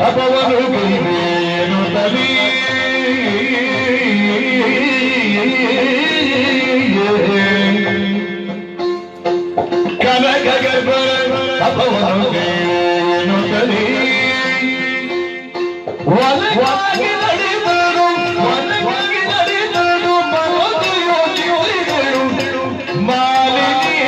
ಅಪವನು ಕೈವೇನು ತಲಿ ಕನಕ ಗರ್ಭರ ಅಪವನು ಕೈವೇನು ತಲಿ ಒಲಗಾಗಿ ನಡೆದರು ಒಲಗಾಗಿ ನಡೆದರು ಬರೋದು ಯೋಚಿಗಳು ಮಾಲಿನಿ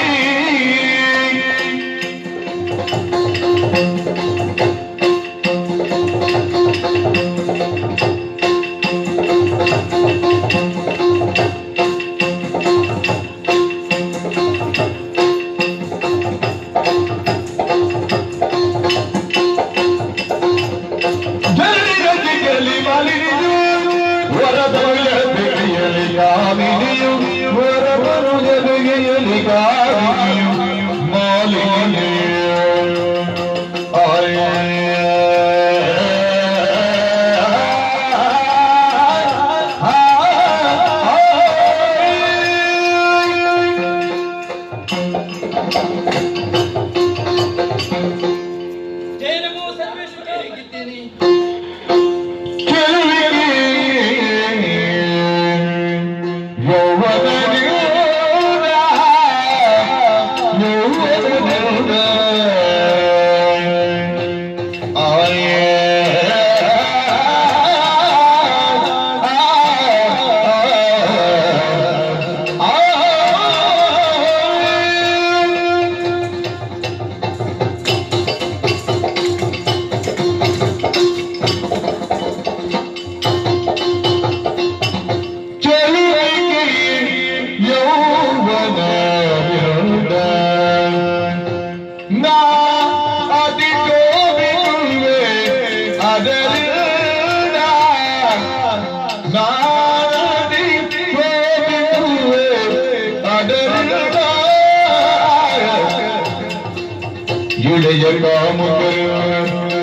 ಇಳೆಯ ಕಾಮುಕರು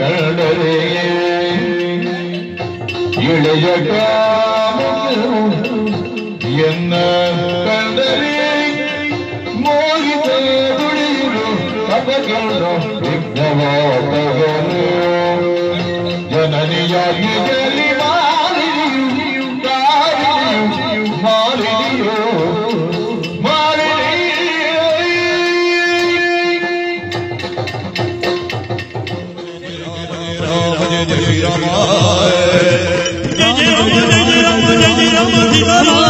ಕಂಡರೆ ಇಳೆಯ ಕಾಮುಕರು ಎನ್ನ ಕಂಡರೆ ಮೋಹಿತ ದುಡಿಯುರು ತಪಗಳು ವಿಘ್ನವಾದವರು ಜನನಿಯಾಗಿ ಜಲಿ ಮಾಲಿನಿಯು ಕಾರಿಣಿಯು ಮಾಲಿನಿಯೋ Jai Ram, Jai Ram, Jai Ram, Jai Ram, Jai Ram, Jai Ram.